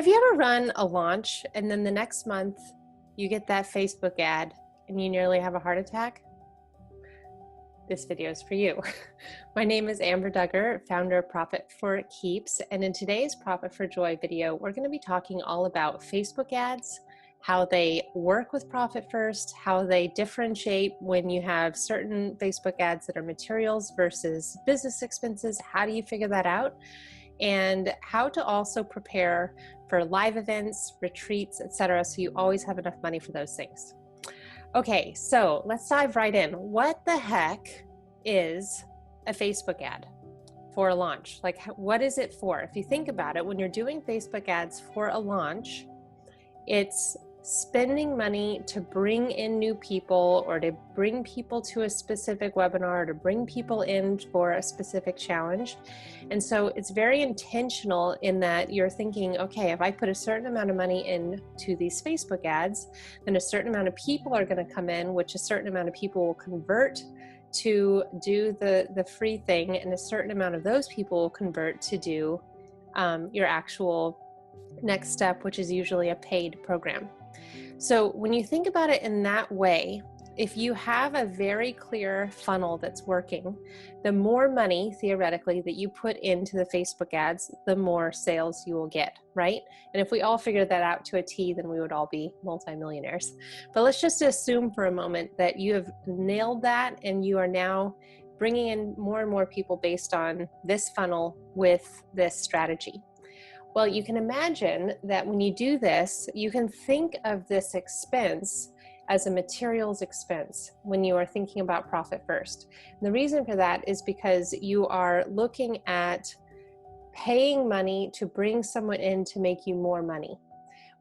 Have you ever run a launch and then the next month you get that Facebook ad and you nearly have a heart attack? This video is for you. My name is Amber Duggar, founder of Profit for Keeps, and in today's Profit for Joy video, we're going to be talking all about Facebook ads, how they work with Profit First, how they differentiate when you have certain Facebook ads that are materials versus business expenses. How do you figure that out? And how to also prepare for live events, retreats, etc., so you always have enough money for those things. Okay, so let's dive right in. What the heck is a Facebook ad for a launch? Like, what is it for? If you think about it, when you're doing Facebook ads for a launch, it's spending money to bring in new people or to bring people to a specific webinar or to bring people in for a specific challenge. And so it's very intentional in that you're thinking, okay, if I put a certain amount of money into these Facebook ads, then a certain amount of people are going to come in, which a certain amount of people will convert to do the free thing, and a certain amount of those people will convert to do your actual next step, which is usually a paid program. So when you think about it in that way, if you have a very clear funnel that's working, the more money theoretically that you put into the Facebook ads, the more sales you will get, right? And if we all figured that out to a T, then we would all be multimillionaires. But let's just assume for a moment that you have nailed that and you are now bringing in more and more people based on this funnel with this strategy. Well, you can imagine that when you do this, you can think of this expense as a materials expense when you are thinking about Profit First. And the reason for that is because you are looking at paying money to bring someone in to make you more money,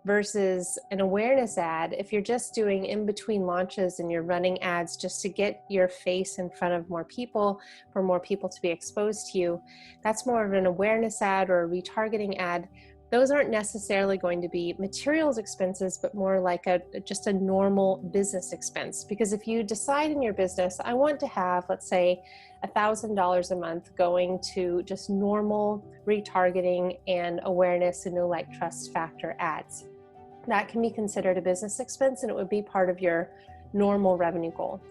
versus an awareness ad. If you're just doing in between launches and you're running ads just to get your face in front of more people, for more people to be exposed to you, that's more of an awareness ad or a retargeting ad. Those aren't necessarily going to be materials expenses, but more like just a normal business expense. Because if you decide in your business, I want to have, let's say, $1,000 a month going to just normal retargeting and awareness and know, like, trust factor ads, that can be considered a business expense, and it would be part of your normal revenue goal.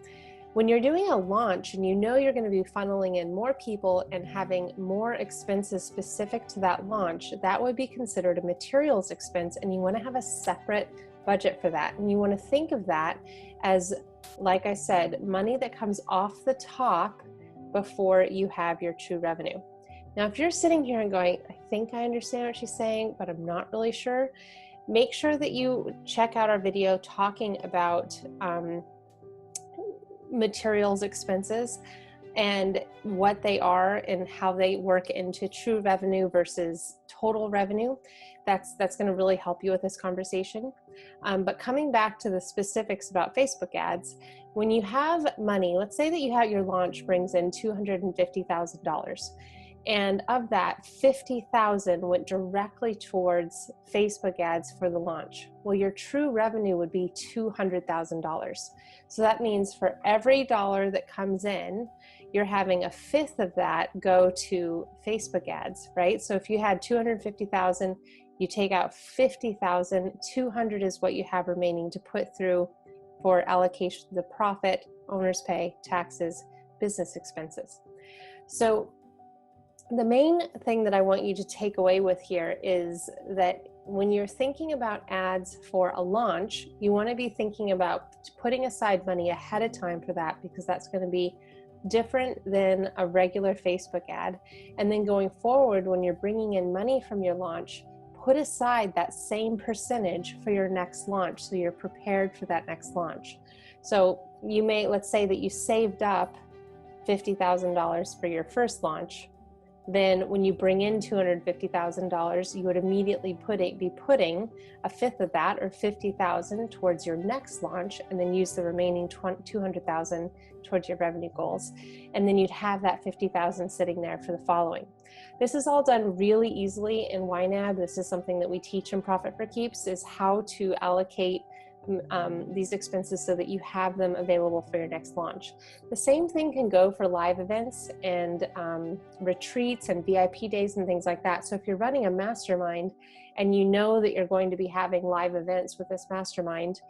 When you're doing a launch and you know you're going to be funneling in more people and having more expenses specific to that launch, that would be considered a materials expense, and you want to have a separate budget for that. And you want to think of that as, like I said, money that comes off the top before you have your true revenue. Now, if you're sitting here and going, I think I understand what she's saying, but I'm not really sure, make sure that you check out our video talking about materials expenses and what they are and how they work into true revenue versus total revenue. That's going to really help you with this conversation. But coming back to the specifics about Facebook ads, when you have money, let's say that you have your launch brings in $250,000. And of that, $50,000 went directly towards Facebook ads for the launch. Well, your true revenue would be $200,000. So that means for every dollar that comes in, you're having a fifth of that go to Facebook ads, right? So if you had $250,000, you take out $50,000, $200 is what you have remaining to put through for allocation to the profit, owner's pay, taxes, business expenses. So the main thing that I want you to take away with here is that when you're thinking about ads for a launch, you want to be thinking about putting aside money ahead of time for that, because that's going to be different than a regular Facebook ad. And then going forward, when you're bringing in money from your launch, put aside that same percentage for your next launch so you're prepared for that next launch. So you may, let's say that you saved up $50,000 for your first launch. Then when you bring in $250,000, you would immediately be putting a fifth of that, or $50,000, towards your next launch, and then use the remaining $200,000 towards your revenue goals. And then you'd have that $50,000 sitting there for the following. This is all done really easily in YNAB. This is something that we teach in Profit for Keeps, is how to allocate these expenses so that you have them available for your next launch. The same thing can go for live events and retreats and VIP days and things like that. So if you're running a mastermind and you know that you're going to be having live events with this mastermind,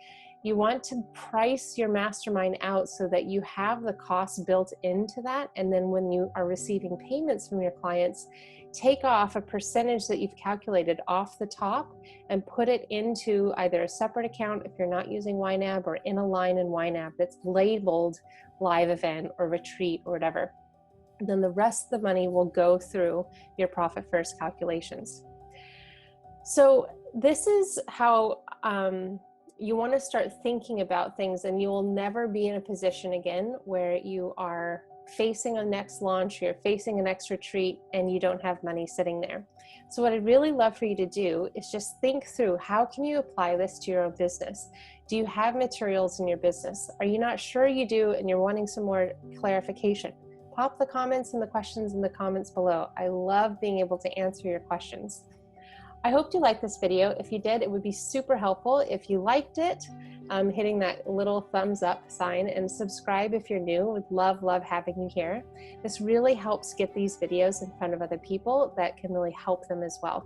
you want to price your mastermind out so that you have the cost built into that. And then when you are receiving payments from your clients, take off a percentage that you've calculated off the top and put it into either a separate account if you're not using YNAB, or in a line in YNAB that's labeled live event or retreat or whatever. And then the rest of the money will go through your profit first calculations. So this is how you want to start thinking about things, and you will never be in a position again where you are facing a next launch, you're facing a next retreat, and you don't have money sitting there. So what I'd really love for you to do is just think through, how can you apply this to your own business? Do you have materials in your business? Are you not sure you do and you're wanting some more clarification? Pop the comments and the questions in the comments below. I love being able to answer your questions. I hope you liked this video. If you did, it would be super helpful if you liked it, hitting that little thumbs up sign, and subscribe if you're new. Would love having you here. This really helps get these videos in front of other people that can really help them as well.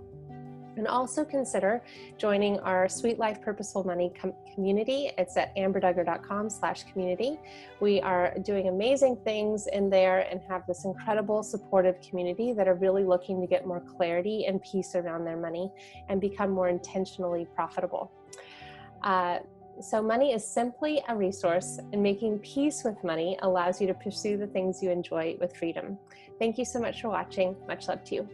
And also consider joining our Sweet Life Purposeful Money community. It's at amberdugger.com/community. We are doing amazing things in there and have this incredible supportive community that are really looking to get more clarity and peace around their money and become more intentionally profitable. So money is simply a resource, and making peace with money allows you to pursue the things you enjoy with freedom. Thank you so much for watching. Much love to you.